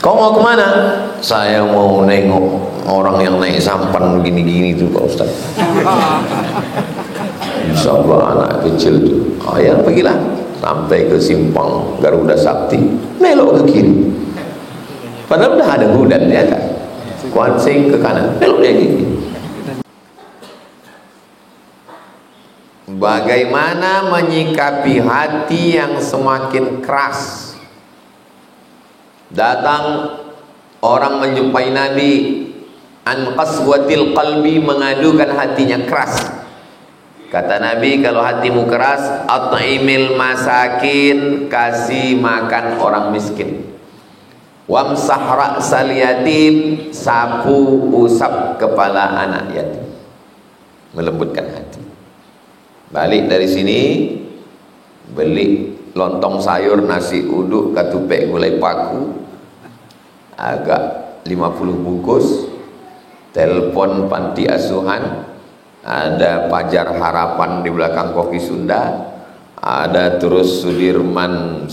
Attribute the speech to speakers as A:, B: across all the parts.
A: Kau mau kemana? Saya mau nengok orang yang naik sampan gini-gini tuh Pak Ustaz. Insya Allah anak kecil tuh. Oh ya, pergilah sampai ke simpang Garuda Sakti, belok ke kiri. Padahal udah ada hudan ya kan. Kuansing ke kanan, belok dia gini. Bagaimana menyikapi hati yang semakin keras? Datang orang menjumpai Nabi, an qaswatil qalbi, mengadukan hatinya keras. Kata Nabi, kalau hatimu keras, at'imil masakin, kasih makan orang miskin. Wamsah ra'sal yatim, sapu usap kepala anak yatim. Melembutkan hati. Balik dari sini, beli lontong sayur, nasi uduk, katupek gulai paku, agak 50 bungkus, telepon panti asuhan, ada Pajar Harapan di belakang Koki Sunda, ada terus Sudirman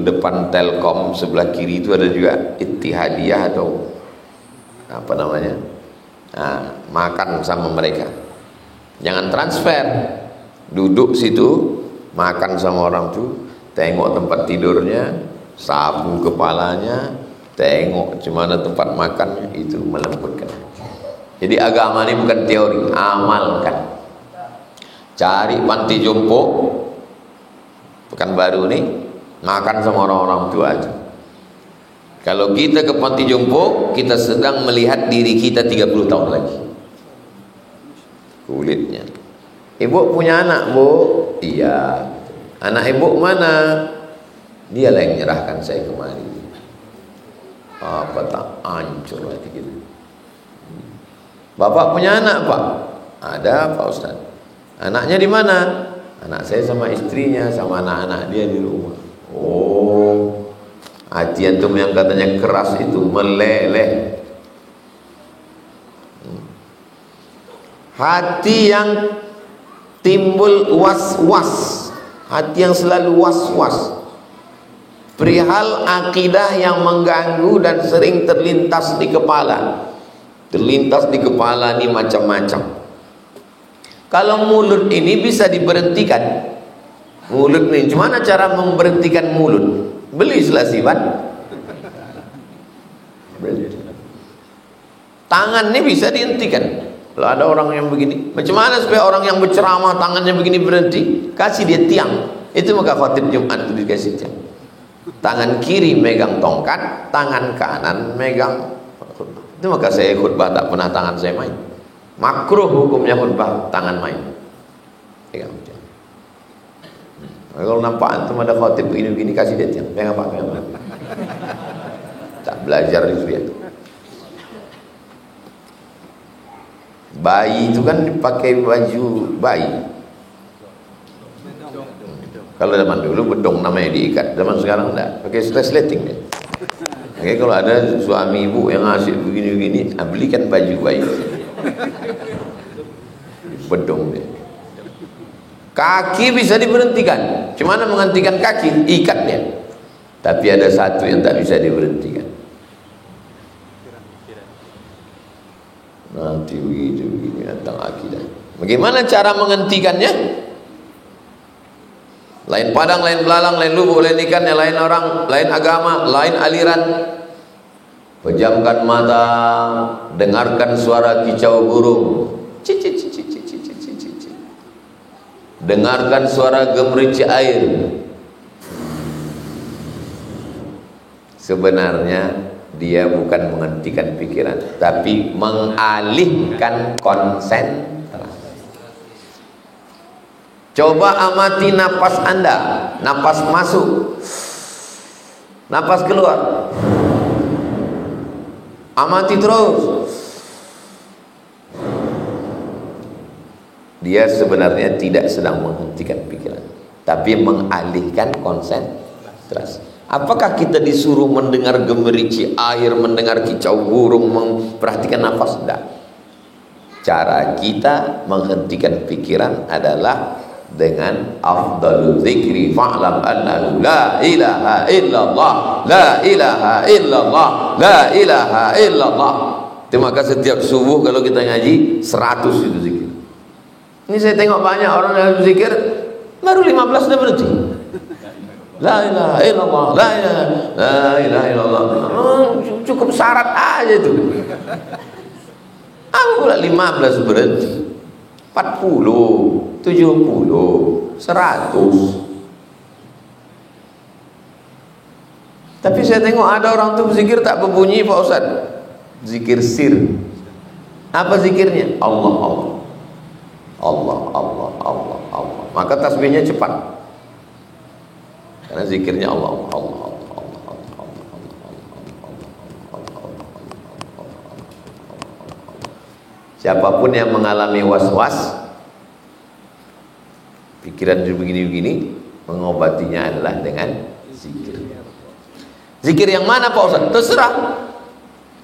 A: depan Telkom, sebelah kiri itu ada juga Ittihadiyah atau apa namanya. Nah, makan sama mereka, jangan transfer, duduk situ makan sama orang tuh, tengok tempat tidurnya, sapu kepalanya, tengok gimana tempat makannya, itu melembutkan. Jadi agama ini bukan teori, amalkan. Cari panti jompo Pekanbaru nih, makan sama orang-orang tua aja. Kalau kita ke panti jompo, kita sedang melihat diri kita 30 tahun lagi. Kulitnya. Ibu punya anak, Bu? Iya. Anak ibu mana? Dia lah yang menyerahkan saya kemari. Apa tak hancur hati kita. Bapak punya anak, Pak? Ada, Pak Ustaz. Anaknya di mana? Anak saya sama istrinya, sama anak-anak dia di rumah. Oh, hati antum yang katanya keras itu meleleh. Hati yang timbul was-was, hati yang selalu was-was perihal akidah yang mengganggu dan sering terlintas di kepala. Terlintas di kepala ini macam-macam. Kalau mulut ini bisa diberhentikan, mulut ini, gimana cara memberhentikan mulut? Beli selasiban. Tangan ini bisa dihentikan. Kalau ada orang yang begini, macam mana supaya orang yang berceramah tangannya begini berhenti? Kasih dia tiang. Itu maka khotib Jumat itu dikasih tiang. Tangan kiri megang tongkat, tangan kanan megang khutbah. Itu maka saya khutbah tak pernah tangan saya main. Makruh hukumnya khutbah tangan main. Pegang tiang. Kalau nampak antum ada khotib begini-begini, kasih dia tiang. Pegang apa? Pegang apa? Tak belajar itu dia. Bayi itu kan dipakai baju bayi. Kalau zaman dulu bedong namanya diikat, zaman sekarang enggak, pakai resleting deh. Oke, kalau ada suami ibu yang ngasih begini-begini, belikan baju bayi. Bedong deh. Kaki bisa diberhentikan. Gimana menghentikan kaki? Ikat dia. Tapi ada satu yang tak bisa diberhentikan. Nanti begini tentang akidah. Bagaimana cara menghentikannya? Lain padang, lain belalang, lain lubuk, lain ikan, lain orang, lain agama, lain aliran. Pejamkan mata, dengarkan suara kicau burung. Dengarkan suara gemericik air. Sebenarnya dia bukan menghentikan pikiran, tapi mengalihkan konsentrasi. Coba amati napas Anda, napas masuk, napas keluar. Amati terus. Dia sebenarnya tidak sedang menghentikan pikiran, tapi mengalihkan konsentrasi. Apakah kita disuruh mendengar gemericik air, mendengar kicau burung, memperhatikan nafas? Tidak. Cara kita menghentikan pikiran adalah dengan afdalul zikri fa'lam annahu la ilaha illallah, la ilaha illallah, la ilaha illallah. Itu maka setiap subuh kalau kita ngaji 100 itu zikir. Ini saya tengok banyak orang yang zikir baru 15 dah berhenti. La ilaha illallah, la ilaha illallah. Cukup syarat aja itu. Aku pula 15 berhenti. 40, 70, 100. Tapi saya tengok ada orang tuh berzikir tak berbunyi Pak Ustaz. Zikir sir. Apa zikirnya? Allah, Allah. Allah, Allah, Allah, Allah. Maka tasbihnya cepat. Karena zikirnya Allah, Allah, Allah. Siapapun yang mengalami was-was, pikiran begini-begini, mengobatinya adalah dengan zikir. Zikir yang mana Pak Ustaz? Terserah.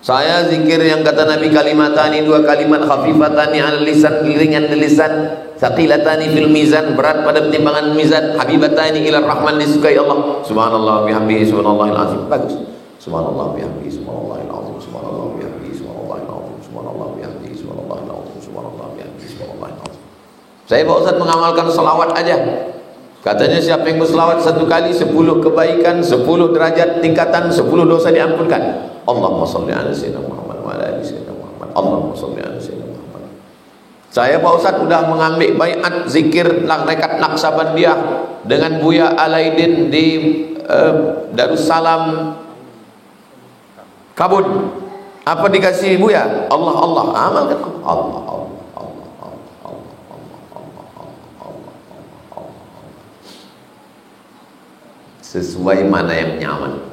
A: Saya zikir yang kata Nabi kalimatani, 2 kalimat khafifatani al lisan, ringan di lisan, thaqilatani fil mizan, berat pada timbangan mizan, habibatani ila rahman, disukai Allah. Subhanallah bihamdihi subhanallahil azim. Bagus. Subhanallah bihamdihi subhanallahil azim. Subhanallah bihamdihi subhanallahil azim. Subhanallah bihamdihi subhanallahil azim. Subhanallah bihamdihi subhanallahil azim. Saya Pak Ustaz mengamalkan selawat aja. Katanya siapa yang berselawat 1 kali 10 kebaikan, 10 derajat tingkatan, 10 dosa diampunkan. Allahumma salli ala sayyidina Muhammad wa ala ali sayyidina Muhammad. Allahumma salli ala sayyidina Muhammad. Saya Pak Ustaz sudah mengambil baiat zikir rekat Naqsabandiyah dengan Buya Alaidin di Darussalam Kabut. Apa dikasih Buya? Allah, Allah. Amalkan Allah, Allah. Sesuai mana yang nyaman.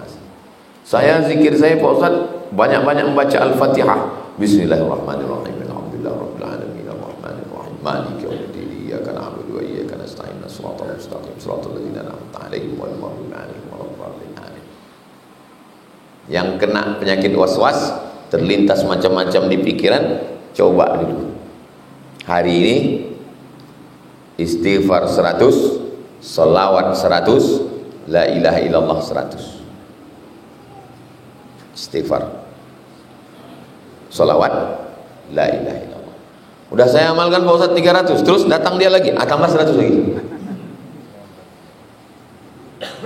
A: Saya zikir saya Pak Ustaz banyak-banyak membaca Al-Fatihah. Bismillahirrahmanirrahim. Alhamdulillahirabbil alamin arrahmanir rahim maliki yaumiddin iyyaka na'budu wa iyyaka nasta'in shiratal mustaqim shiratal ladzina an'amta 'alaihim ghairil maghdubi 'alaihim waladdallin. Yang kena penyakit waswas, terlintas macam-macam di pikiran, coba dulu. Hari ini istighfar 100, selawat 100, la ilaha illallah 100. Istighfar, salawat, la ilaha illallah. Udah saya amalkan Pak Ustaz 300, terus datang dia lagi, tambah 100 lagi.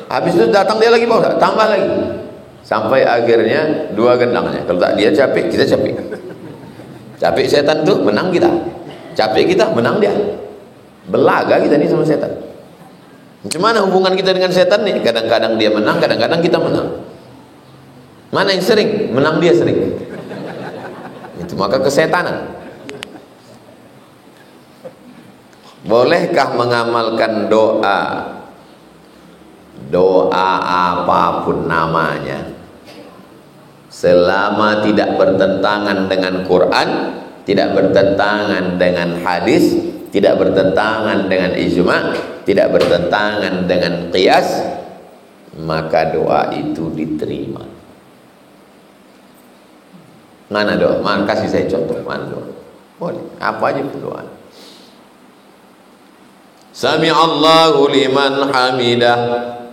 A: Habis itu datang dia lagi Pak Ustaz, tambah lagi. Sampai akhirnya 2 gendangnya. Kalau tak dia capek, kita capek. Capek setan tuh menang kita. Capek kita menang dia. Belaga kita nih sama setan. Macam mana hubungan kita dengan setan nih? Kadang-kadang dia menang, kadang-kadang kita menang. Mana yang sering? Menang dia sering. Itu maka kesetanan. Bolehkah mengamalkan doa? Doa apapun namanya, selama tidak bertentangan dengan Quran, tidak bertentangan dengan hadis, tidak bertentangan dengan ijma', tidak bertentangan dengan qiyas, maka doa itu diterima. Mana doa? Kasih saya contoh. Mana doa? Boleh. Apa aja doa. Sami'allahu liman hamidah.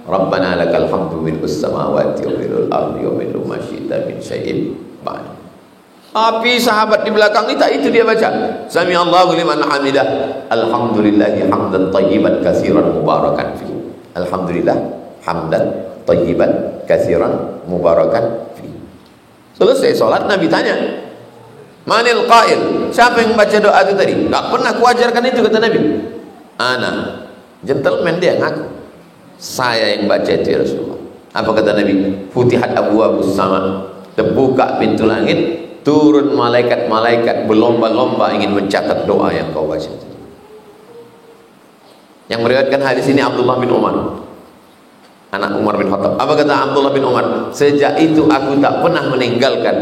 A: Rabbana lakal hamdu mil'us samawati wa mil'ul ardi wa mil'u ma syi'ta min syai'in ba'd. Tapi sahabat di belakang kita itu dia baca Sami'allahu liman hamidah. Alhamdulillahi hamdan tayyiban katsiran mubarakan fi. Alhamdulillah hamdan tayyiban katsiran mubarakan fi. Selesai sholat, Nabi tanya, manil qail, siapa yang baca doa itu tadi? Tak pernah kuajarkan itu, kata Nabi. Ana, gentleman dia ngaku, saya yang baca itu ya Rasulullah. Apa kata Nabi? Futihat abwabus sama, terbuka pintu langit, turun malaikat-malaikat berlomba-lomba ingin mencatat doa yang kau baca. Yang meriwayatkan hadis ini Abdullah bin Umar, anak Umar bin Khattab. Apa kata Abdullah bin Umar? Sejak itu aku tak pernah meninggalkan.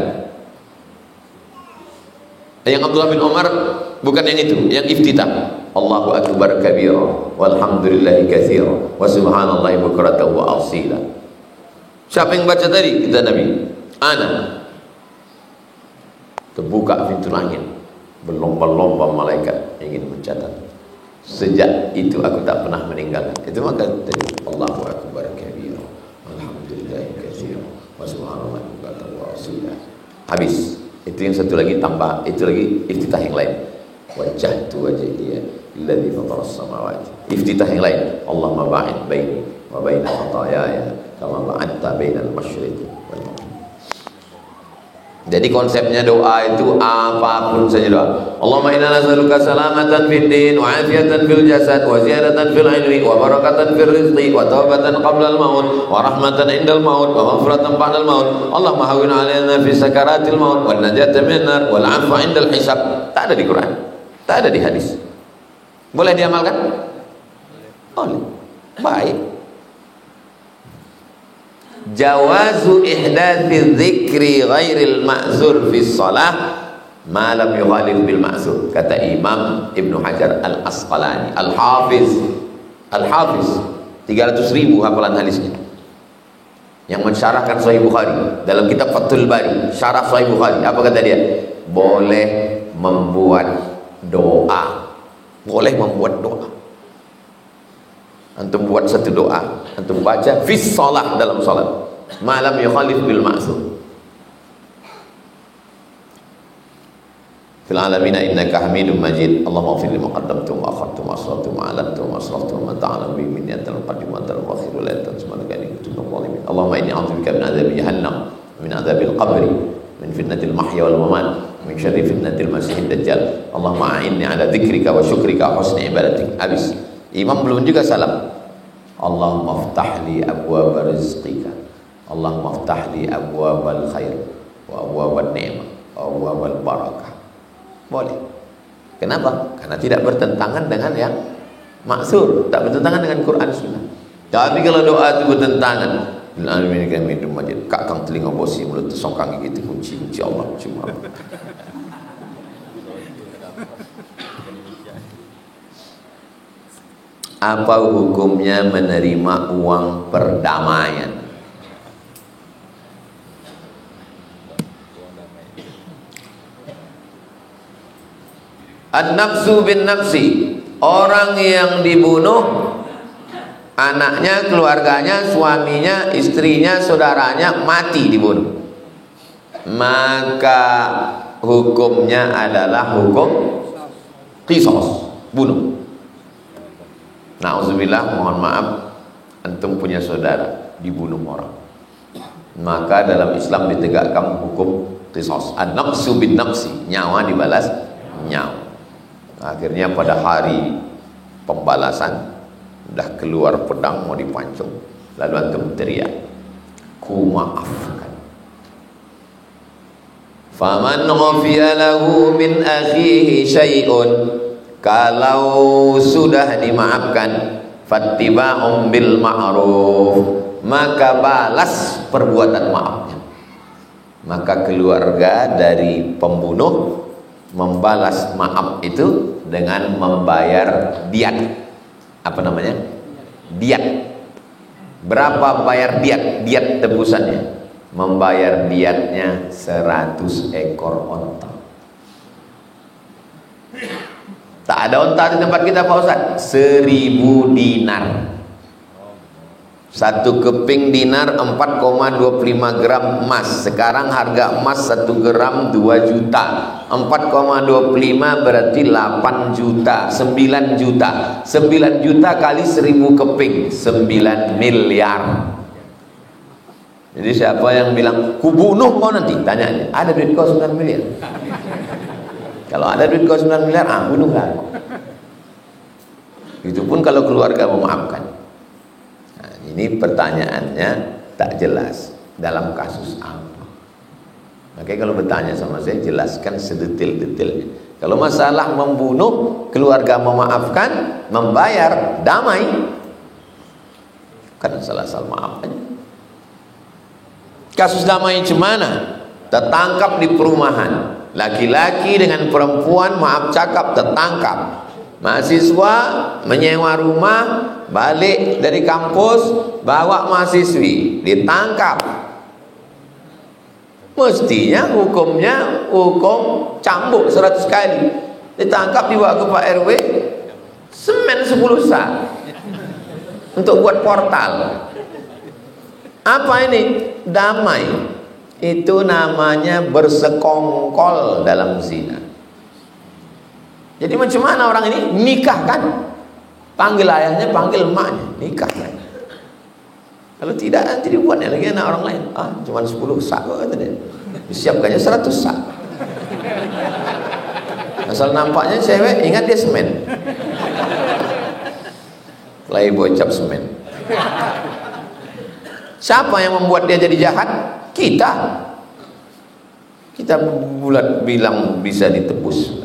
A: Yang Abdullah bin Umar bukan yang itu, yang iftitah. Allahu akbar kabira walhamdulillahi katsira wa subhanallahi bukratan wa asila. Siapa yang baca tadi? Kata Nabi, ana. Terbuka pintu langit, berlomba-lomba malaikat ingin mencatat. Sejak itu aku tak pernah meninggalkan. Itu maka tadi Allahu akbar kabira, alhamdulillahi katsira, wa subhanallahi bukratan wa asila. Habis. Itu yang satu lagi tambah, itu lagi iftitah yang lain. Wajjahtu wajhiya alladzi fatara as-samawati. Iftitah yang lain. Allahumma ba'id baini wa baina khataayaya kama ba'adta bainal masyriqi wal maghrib. Jadi konsepnya doa itu apapun saja doa. Allahumma inna nas'aluka salamatan fid din wa afiatan fil jasad wa ziyadatan fil ilmi wa barakatan fil rizqi wa taubatan qabla al maut wa rahmatan indal maut wa maghfiratan ba'dal maut. Allahumma hawwin 'alaina fi sakaratil maut wan najata minan nar wal 'afwa indal hisab. Tak ada di Quran, tak ada di hadis. Boleh diamalkan? Boleh. Baik. Jawazu ihdatsiz dzikri ghairil ma'zur fi shalah ma lam yukhalif bil ma'zur, kata Imam Ibnu Hajar Al-Asqalani Al-Hafiz 300.000 hafalan hadisnya yang mensyarahkan Sahih Bukhari dalam kitab Fathul Bari, syarah Sahih Bukhari. Apa kata dia? Boleh membuat doa, boleh membuat doa. Antum buat satu doa, antum baca fi shalah, dalam salat, malam yukhalif bil ma'zur. Fil alamina innaka hamidum majid. Allahumma ighfir li ma qaddamtu wa akhartu wa asrartu wa alantu wa asraftu wa ta'ala bi minyatil qadim wa tal akhir la tansumaka inni kuntu zalimin. Allahumma inni a'udzubika min adzabi jahannam, min adzabil qabri, min fitnatil mahya wal mamat, min syarri fitnatil masiihid dajjal. Allahumma a'inni ala dzikrika wa syukrika wa husni ibadatik. Habis. Imam belum juga salam. Allahumma aftahli abwaaba rizqika, Allahumma aftahli abwaabal khair wa abwaabal ni'mah wa abwaabal barakah. Boleh. Kenapa? Karena tidak bertentangan dengan yang maksur, tak bertentangan dengan Quran Sunnah. Tapi kalau doa itu bertentangan, amin kami itu majid, kakang telinga bosi mulut tersongkang gitu, kunci Allah cuma. Apa hukumnya menerima uang perdamaian? An-nafsu bin nafsi, orang yang dibunuh anaknya, keluarganya, suaminya, istrinya, saudaranya mati dibunuh, maka hukumnya adalah hukum qisas, bunuh. Na'udzubillah, mohon maaf, antum punya saudara dibunuh orang, maka dalam Islam ditegakkan hukum qisas. An-nafsu bin nafsi, nyawa dibalas nyawa. Akhirnya pada hari pembalasan udah keluar pedang mau dipancung, lalu antum teriak, ku maafkan. Faman ghafiya lahu min akhihi syai'un, kalau sudah dimaafkan, fattiba'um bil ma'ruf, maka balas perbuatan maafnya. Maka keluarga dari pembunuh membalas maaf itu dengan membayar diat. Apa namanya? Diat. Berapa bayar diat? Diat tebusannya. Membayar diatnya 100 ekor onta. Tak ada onta di tempat kita Pak Ustaz. 1000 dinar. Satu keping dinar 4,25 gram emas. Sekarang harga emas 1 gram 2 juta. 4,25 berarti 8 juta. 9 juta. 9 juta kali 1000 keping, 9 miliar. Jadi siapa yang bilang kubunuh kau nanti, tanya aja, ada duit kau 9 miliar? Kalau ada duit kau 9 miliar, bunuhlah. Itu pun kalau keluarga memaafkan. Ini pertanyaannya tak jelas dalam kasus apa. Makanya kalau bertanya sama saya, jelaskan sedetil-detilnya. Kalau masalah membunuh, keluarga memaafkan, membayar, damai, kan salah-salah maaf aja. Kasus damai cemana? Tertangkap di perumahan, laki-laki dengan perempuan maaf cakap tertangkap. Mahasiswa menyewa rumah, balik dari kampus, bawa mahasiswi, ditangkap. Mestinya hukumnya hukum cambuk 100 kali. Ditangkap, dibawa ke Pak RW, Semen 10 sak untuk buat portal. Apa ini? Damai. Itu namanya bersekongkol dalam zina. Jadi macam mana orang ini? Nikah kan? Panggil ayahnya, panggil emaknya, nikah kan? Kalau tidak, nanti dibuatnya lagi anak orang lain. Ah, cuma 10 sak kok, kata dia. Disiapkannya 100 sak. Asal nampaknya cewek, ingat dia semen. Playboy cap semen. Siapa yang membuat dia jadi jahat? Kita. Kita bulat bilang bisa ditebus.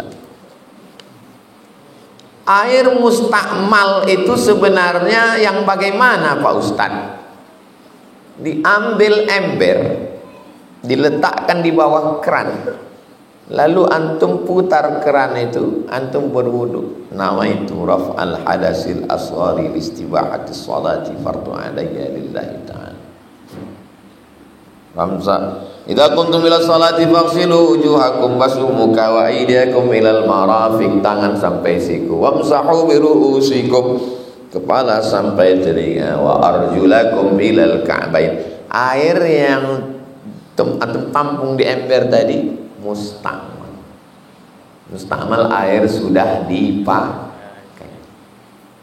A: Air mustakmal itu sebenarnya yang bagaimana Pak Ustadz? Diambil ember, diletakkan di bawah keran, lalu antum putar keran itu, antum berwudu. Nama itu raf'al hadasil asghari listibahatis salati fardu alayya lillahi ta'ala. Ramza idza kuntum ila salati faghsilu wujuhakum wasumuka wa aydiyakum ilal marafiq, tangan sampai siku, wamsahu bi ru'usikum, kepala sampai telinga, wa arjulakum ilal ka'bain. Air yang antum tampung di ember tadi mustakmal. Mustakmal air sudah dipakai,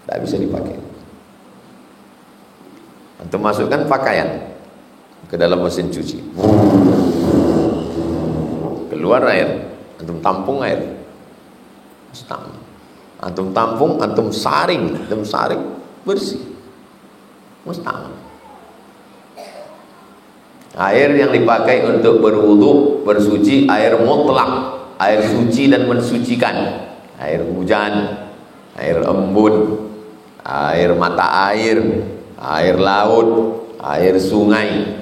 A: tidak bisa dipakai. Antum masukkan pakaian ke dalam mesin cuci, keluar air, antum tampung air, mustakmal. Antum tampung, antum saring bersih, mustakmal. Air yang dipakai untuk berwudu, bersuci, air mutlak, air suci dan mensucikan, air hujan, air embun, air mata air, air laut, air sungai.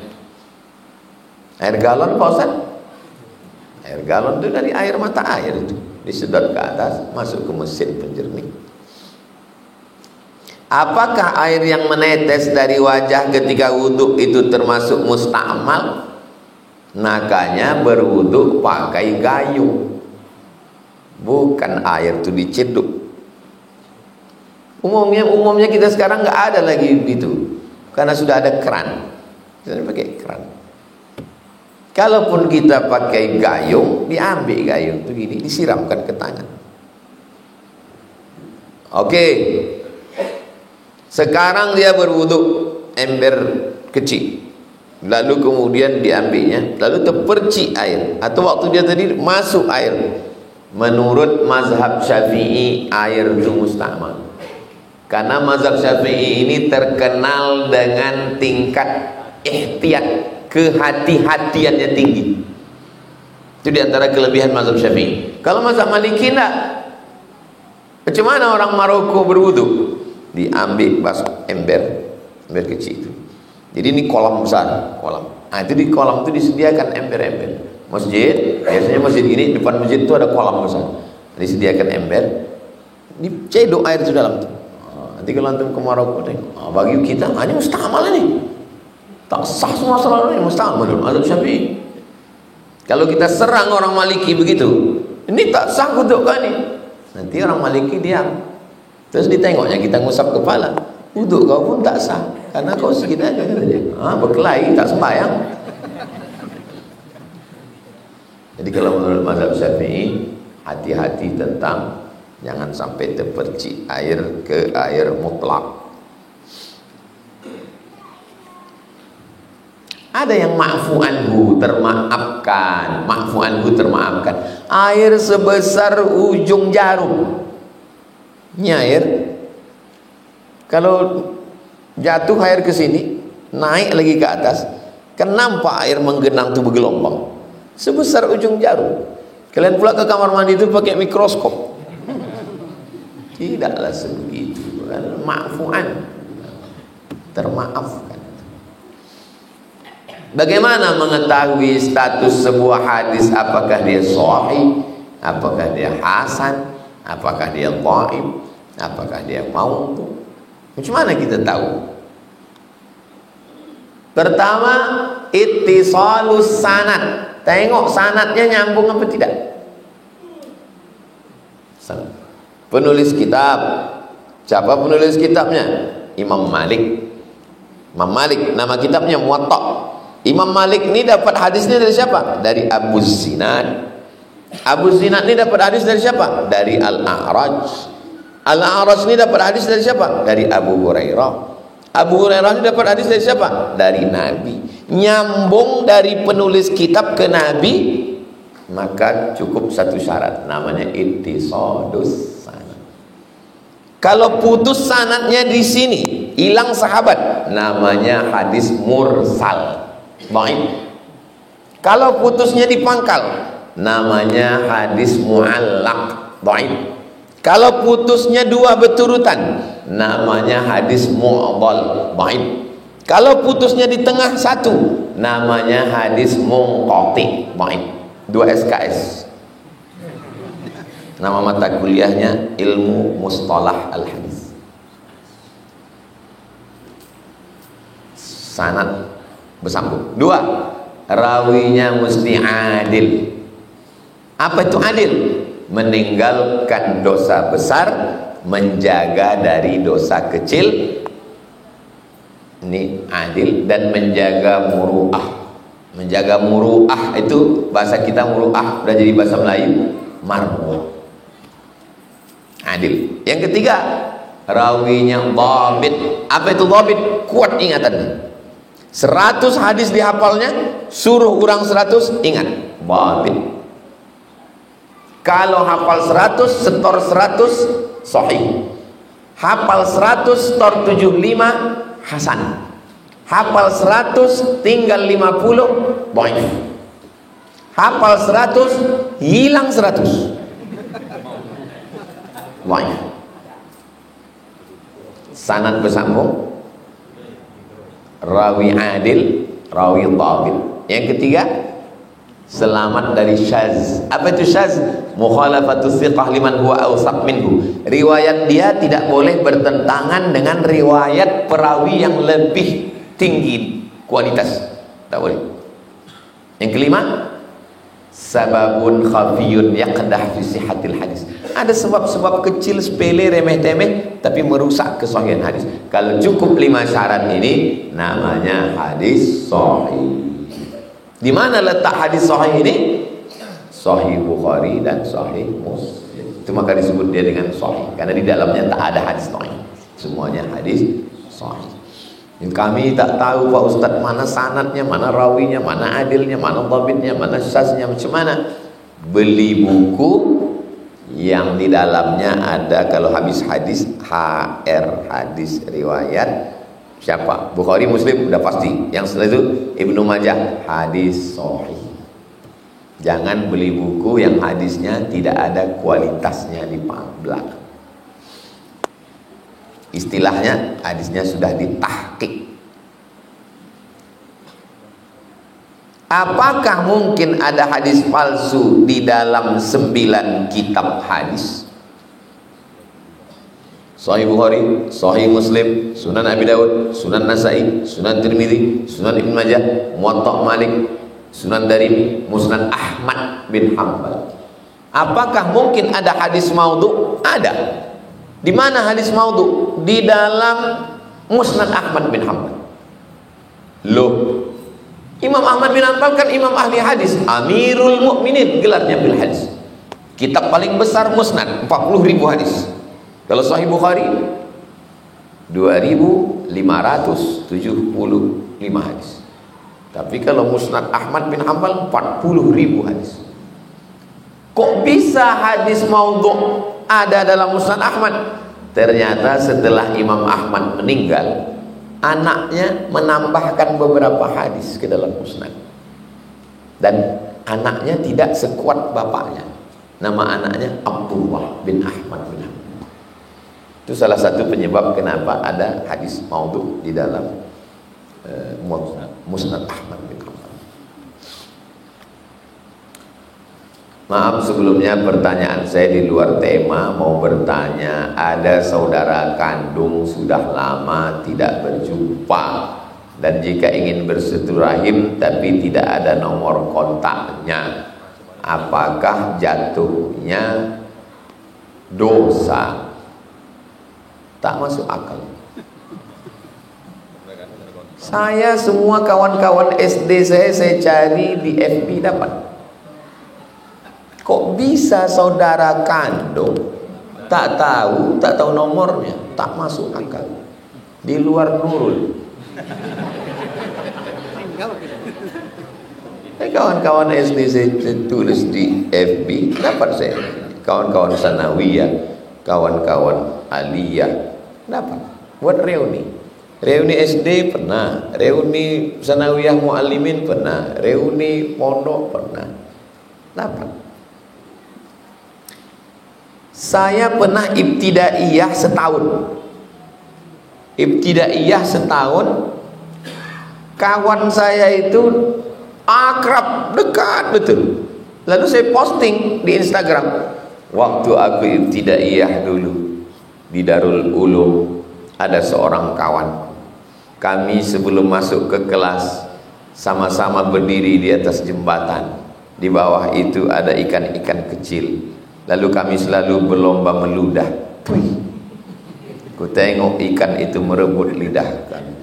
A: Air galon Pak Ustaz? Air galon itu dari air mata air itu, disedot ke atas, masuk ke mesin penjernih. Apakah air yang menetes dari wajah ketika wudhu itu termasuk mustakmal? Nakanya berwudhu pakai gayung, bukan air itu diceduk. Umumnya kita sekarang nggak ada lagi gitu, karena sudah ada keran. Kita pakai keran. Kalaupun kita pakai gayung, diambil gayung itu gini, disiramkan ke tangan. Oke. Sekarang dia berwudu, ember kecil, lalu kemudian diambilnya, lalu terpercik air, atau waktu dia tadi masuk air. Menurut mazhab Syafi'i, air itu mustakmal, karena mazhab Syafi'i ini terkenal dengan tingkat ihtiyat, kehati-hatiannya tinggi. Itu diantara kelebihan mazhab Syafi'i. Kalau mazhab Maliki enggak. Macam mana orang Maroko berwudu? Diambil basah ember kecil itu. Jadi ini kolam besar, kolam. Nah, itu di kolam itu disediakan ember-ember. Masjid, biasanya masjid ini depan masjid itu ada kolam besar. Disediakan ember, dicedok air itu dalam itu. Nanti kalau antum ke Maroko tengok, bagi kita hanya mustakmal ini. Tak sah semua selalu ini mustakmal menurut mazhab Syafi'i. Kalau kita serang orang Maliki begitu, ini tak sah wudu kan ini. Nanti orang Maliki diam. Terus ditengoknya kita ngusap kepala, wudu kau pun tak sah, karena kau sedikit aja kata dia. Berkelahi tak sembahyang. Jadi kalau menurut mazhab Syafi'i, hati-hati tentang jangan sampai terpercik air ke air mutlak. Ada yang ma'fu anhu, termaafkan. Ma'fu anhu, termaafkan. Air sebesar ujung jarum. Ini air, kalau jatuh air ke sini, naik lagi ke atas, kan nampak air menggenang tuh bergelombang sebesar ujung jarum. Kalian pula ke kamar mandi itu pakai mikroskop, tidaklah sebegitu. Ma'fu'an, termaafkan. Bagaimana mengetahui status sebuah hadis? Apakah dia sahih, apakah dia hasan, apakah dia dhaif, apakah dia maudhu? Macam mana kita tahu? Pertama, ittisalus sanad. Tengok sanadnya nyambung apa tidak. Penulis kitab Siapa penulis kitabnya? Imam Malik. Imam Malik, nama kitabnya Muwatta. Imam Malik ini dapat hadisnya dari siapa? Dari Abu Zinad. Abu Zinad ini dapat hadis dari siapa? Dari Al-A'raj. Al-A'raj ini dapat hadis dari siapa? Dari Abu Hurairah. Abu Hurairah ini dapat hadis dari siapa? Dari Nabi. Nyambung dari penulis kitab ke Nabi, maka cukup satu syarat, namanya ittisalus sanad. Kalau putus sanadnya di sini, hilang sahabat, namanya hadis mursal, dhaif. Kalau putusnya di pangkal, namanya hadis mu'allaq, dhaif. Kalau putusnya dua berturutan, namanya hadis mu'dhal, dhaif. Kalau putusnya di tengah satu, namanya hadis munqati, dhaif. 2 SKS. Nama mata kuliahnya ilmu mustalah al-hadis. Sanad bersambung. 2, rawinya mesti adil. Apa itu adil? Meninggalkan dosa besar, menjaga dari dosa kecil. Ini adil. Dan menjaga muru'ah. Menjaga muru'ah itu bahasa kita muru'ah, udah jadi bahasa Melayu marwah. Adil. Yang ketiga, rawinya dhabit. Apa itu dhabit? Kuat ingatannya. 100 hadis dihafalnya, suruh kurang 100 ingat, dhabit. Kalau hafal 100, setor 100 sahih. Hafal 100, setor 75 hasan. Hafal 100, tinggal 50 dhaif. Hafal 100, hilang 100 dhaif. Sanad bersambung, rawi adil, rawi dhabit. Yang ketiga, selamat dari syaz. Apa itu syaz? Mukhalafatus thiqah liman huwa awsaq minhu. Riwayat dia tidak boleh bertentangan dengan riwayat perawi yang lebih tinggi kualitas, tak boleh. Yang kelima, sababun khafiyun yaqdah fi sihhatil hadis. Ada sebab-sebab kecil sepele remeh-temeh tapi merusak kesahihan hadis. Kalau cukup 5 syarat ini, namanya hadis sahih. Di mana letak hadis sahih ini? Sahih Bukhari dan Sahih Muslim. Itu maka disebut dia dengan sahih, karena di dalamnya tak ada hadis dhaif. Semuanya hadis sahih. Kami tak tahu Pak Ustadz mana sanadnya, mana rawinya, mana adilnya, mana dhabitnya, mana syaznya, macam mana. Beli buku yang di dalamnya ada, kalau habis hadis HR, hadis riwayat siapa? Bukhari, Muslim, udah pasti. Yang setelah itu Ibnu Majah, hadis sahih. Jangan beli buku yang hadisnya tidak ada kualitasnya di belakang. Istilahnya hadisnya sudah ditahqiq. Apakah mungkin ada hadis palsu di dalam 9 kitab hadis? Sahih Bukhari, Sahih Muslim, Sunan Abi Dawud, Sunan Nasai, Sunan Tirmidzi, Sunan Ibnu Majah, Muwatta Malik, Sunan Darimi, Musnad Ahmad bin Hanbal. Apakah mungkin ada hadis maudhu? Ada. Di mana hadis maudhu? Di dalam Musnad Ahmad bin Hanbal. Loh, Imam Ahmad bin Hanbal kan imam ahli hadis, Amirul Mukminin gelarnya bil hadis. Kitab paling besar Musnad, 40.000 hadis. Kalau Sahih Bukhari 2.575 hadis. Tapi kalau Musnad Ahmad bin Hanbal 40.000 hadis. Kok bisa hadis maudhu ada dalam Musnad Ahmad? Ternyata setelah Imam Ahmad meninggal, anaknya menambahkan beberapa hadis ke dalam Musnad. Dan anaknya tidak sekuat bapaknya. Nama anaknya Abdullah bin Ahmad bin Hanbal. Itu salah satu penyebab kenapa ada hadis maudhu di dalam Musnad Ahmad bin Hanbal. Maaf sebelumnya pertanyaan saya di luar tema. Mau bertanya, ada saudara kandung sudah lama tidak berjumpa, dan jika ingin bersilaturahim tapi tidak ada nomor kontaknya, apakah jatuhnya dosa? Tak masuk akal. Saya semua kawan-kawan SD saya cari di FB dapat. Kok bisa saudara kandung tak tahu nomornya, tak masuk akal. Di luar Nurul. Kawan-kawan SD saya tulis di FB dapat saya. Kawan-kawan sanawiyah, kawan-kawan aliyah dapat. Buat reuni SD pernah, reuni sanawiyah muallimin pernah, reuni pondok pernah, dapat. Saya pernah ibtidaiyah setahun. Ibtidaiyah setahun. Kawan saya itu akrab, dekat betul. Lalu saya posting di Instagram. Waktu aku ibtidaiyah dulu di Darul Ulum, ada seorang kawan. Kami sebelum masuk ke kelas sama-sama berdiri di atas jembatan. Di bawah itu ada ikan-ikan kecil. Lalu kami selalu berlomba meludah. Ku tengok ikan itu merebut lidah kami.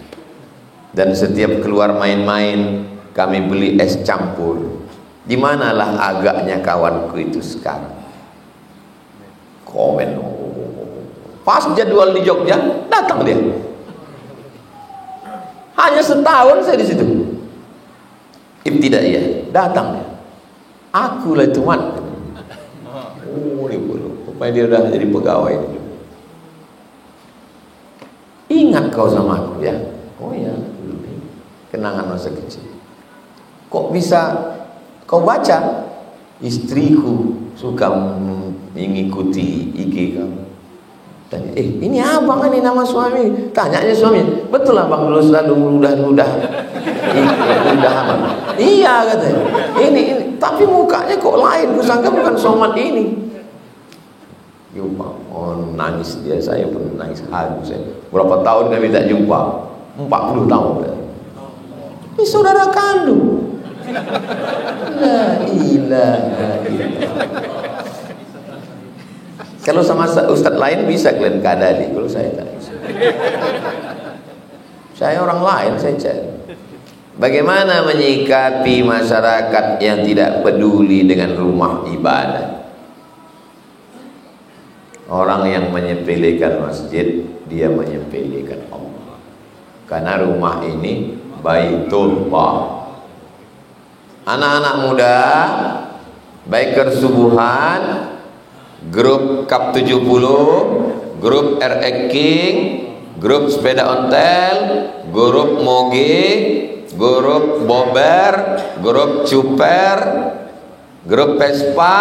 A: Dan setiap keluar main-main, kami beli es campur. Di manalah agaknya kawanku itu sekarang? Komen. Pas jadwal di Jogja, datang dia. Hanya setahun saya di situ. Ibtidaiyah, datang dia. Aku lah tuan. Oh, dia belum. Rupanya dia udah jadi pegawai. Ingat kau sama aku ya? Oh ya, kenangan masa kecil. Kok bisa kau baca? Istriku suka mengikuti IG kamu. Tanya, ini abang ini nama suami. Tanyanya suami, betul abang dulu selalu meludah-ludah. Ludah abang. Iya katanya. Ini, tapi mukanya kok lain. Kusangka bukan somat ini. Jumpa, nangis dia. Saya pun nangis haru saya. Berapa tahun kami tak jumpa? 40 tahun. Ini saudara kandung. La ilaha illallah. Kalau sama ustadz lain bisa kalian kadali, kalau saya tak bisa. Saya orang lain, saya cari. Bagaimana menyikapi masyarakat yang tidak peduli dengan rumah ibadah? Orang yang menyepelekan masjid, dia menyepelekan Allah. Karena rumah ini Baitullah. Anak-anak muda, biker subuhan, grup Kap 70, grup RX King, grup sepeda ontel, grup moge, grup bober, grup cuper, grup Vespa.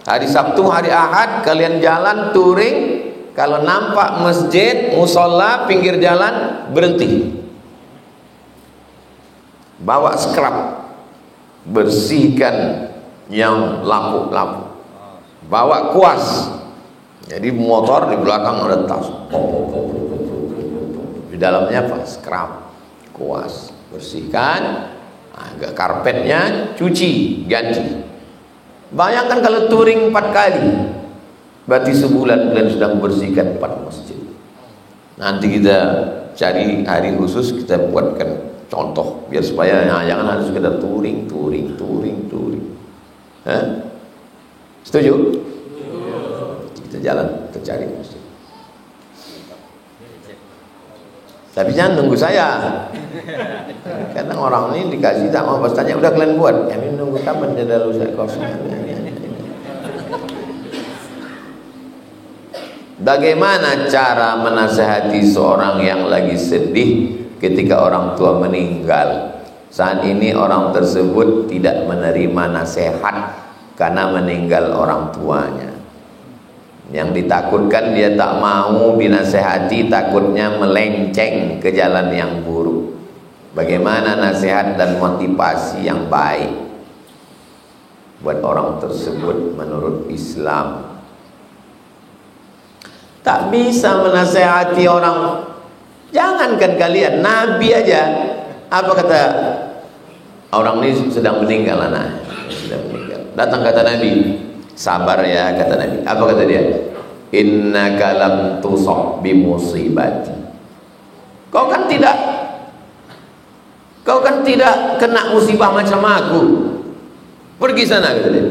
A: Hari Sabtu, hari Ahad kalian jalan touring, kalau nampak masjid, musola, pinggir jalan, berhenti. Bawa scrub, bersihkan yang lapuk-lapuk. Bawa kuas. Jadi motor di belakang ada tas. Di dalamnya apa? Scrub, kuas, bersihkan. Agak karpetnya cuci, ganti. Bayangkan kalau touring 4 kali, berarti sebulan kalian sudah membersihkan 4 masjid. Nanti kita cari hari khusus, kita buatkan contoh biar supaya jangan harus sekedar touring. Setuju? Kita jalan, kita cari masjid. Tapi jangan nunggu saya. Kadang orang ini dikasih tak mau, pas tanya udah kalian buat. Ini nunggu kapan dia dah rusak kosong. Bagaimana cara menasehati seorang yang lagi sedih ketika orang tua meninggal? Saat ini orang tersebut tidak menerima nasihat karena meninggal orang tuanya. Yang ditakutkan dia tak mau dinasehati, takutnya melenceng ke jalan yang buruk. Bagaimana nasihat dan motivasi yang baik buat orang tersebut menurut Islam? Tak bisa menasehati orang. Jangankan kalian, Nabi aja. Apa kata orang ini sedang meninggal anak? Sedang meninggal. Datang kata Nabi, sabar ya kata Nabi. Apa kata dia? innaka lam tusab bi musibati. Kau kan tidak kena musibah macam aku. Pergi sana, kata dia.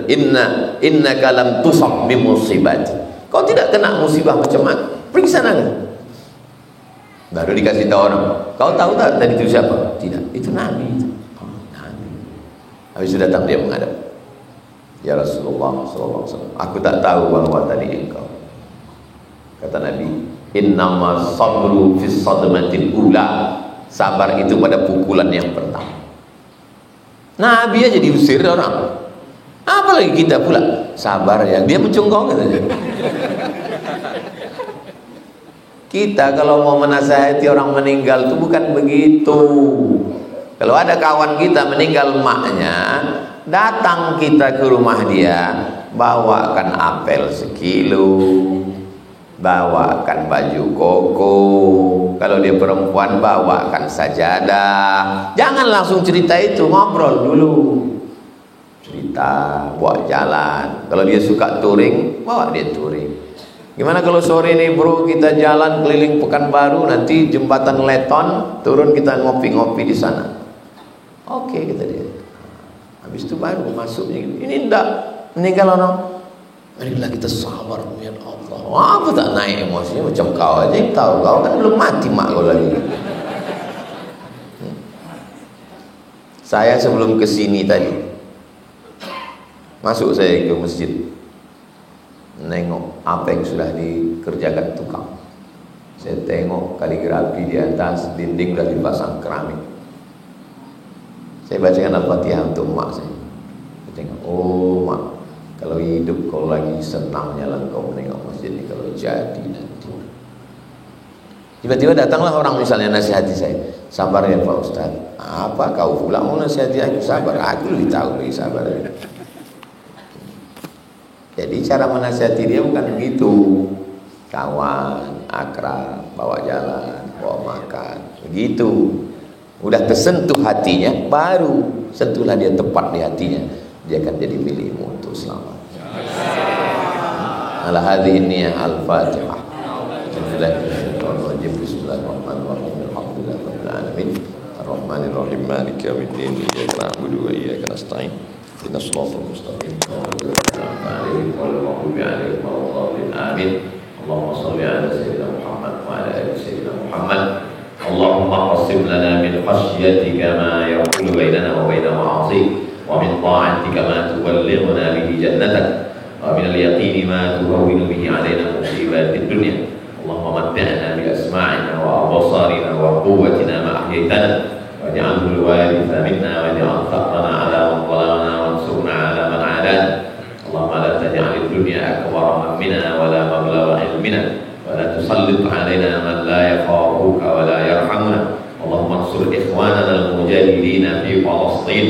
A: Innaka lam tusab bi musibati. Kau tidak kena musibah macam aku. Pergi sana, kata. Baru dikasih tahu orang. Kau tahu tak tadi itu siapa? Tidak, itu Nabi. Oh, Nabi. Habis itu datang dia menghadap. Ya Rasulullah sallallahu alaihi wasallam, aku tak tahu bahwa tadi engkau. Kata Nabi, innama sabru fis sadmatil ula. Sabar itu pada pukulan yang pertama. Nabi aja diusir orang. Apalagi kita pula sabar ya. Dia mencungkong katanya. Kita kalau mau menasihati orang meninggal itu bukan begitu. Kalau ada kawan kita meninggal emaknya, datang kita ke rumah dia, bawakan apel sekilo, bawakan baju koko. Kalau dia perempuan, bawakan sajadah. Jangan langsung cerita itu, ngobrol dulu. Cerita, bawa jalan. Kalau dia suka touring, bawa dia touring. Gimana kalau sore ini bro, kita jalan keliling Pekanbaru, nanti jembatan Leton, turun kita ngopi-ngopi di sana. Oke, kata dia. Habis itu baru masuknya. Ini enggak meninggal orang. Marilah kita sabar, ya Allah. Apa tak naik emosinya macam kau aja yang tahu. Kau kan belum mati mak kau lagi. Saya sebelum ke sini tadi, masuk saya ke masjid, nengok apa yang sudah dikerjakan tukang. Saya tengok kaligrafi di atas dinding sudah dipasang keramik. Saya bacakan Al-Fatihah untuk mak saya. Saya tengok, oh mak, kalau hidup kau lagi senangnya lah kau menengok masjid ini kalau jadi nanti. Tiba-tiba datanglah orang misalnya nasihati saya, sabar ya Pak Ustaz. Apa kau pula mau nasihati aku sabar? Aku lebih tahu lagi sabar. Jadi cara menasihati dia bukan begitu. Kawan, akrab, bawa jalan, bawa makan, begitu. Udah tersentuh hatinya, baru sentuhlah dia tepat di hatinya, dia akan jadi milikmu untuk selamat. Ala hadhihi niyyah al-Fatihah. Bismillahirrahmanirrahim. Alhamdulillahirabbil alamin. Arrahmanirrahim. Maliki yaumiddin. Iyyaka na'budu wa iyyaka nasta'in. Ihdinas siratal mustaqim. Amin. Allahumma shalli ala sayyidina Muhammad wa ala ali sayyidina Muhammad. Allahumma qassim lana min khashyatika ma yahulu bainana wa baina ma'asik, wa min ta'atika ma tuballighuna bihi jannatak, wa min al-yaqini ma tuhawwinu bihi 'alaina musibatid dunya. Allahumma matti'na bi asma'ina wa absarina wa quwwatina ma ahyaytana, waj'alhu al-waritha minna waj'al thaqrana 'ala man zalamana wansurna 'ala man 'adana. Allahumma la taj'al ad-dunya akbara hammina wa la mablagha 'ilmina wa la tusallit 'alaina man la yakhafuka wa la yarhamuna. Allahumma ansur ikhwanana al-mujahidin fi Palestin.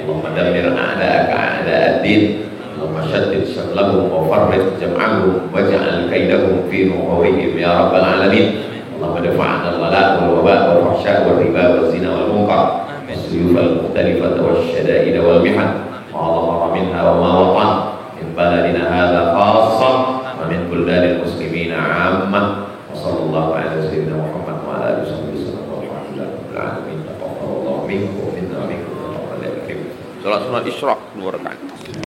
A: Allahumma dammir a'da'aka a'da'ad-din. Allahumma shaddid shamlahum wa farriq jam'ahum waj'al kaidahum fi nuhurihim ya rabbal alamin. Allahumma dafa'na al-ghala' wal waba' wal fahsya' wal riba wal zina wal munkar was-suyuf al-mukhtalifah wash-shada'id wal mihan ma dhahara minha wa ma batan min baladina hadha khassah wa min buldanil muslimina 'ammah. Wa sallallahu ala sayyidina Muhammad wa ala alihi wasallam. Walhamdulillahirabbil alamin. Taqabbalallahu minkum wa minna minkum. Salat sunat Isra' 2 rakaat.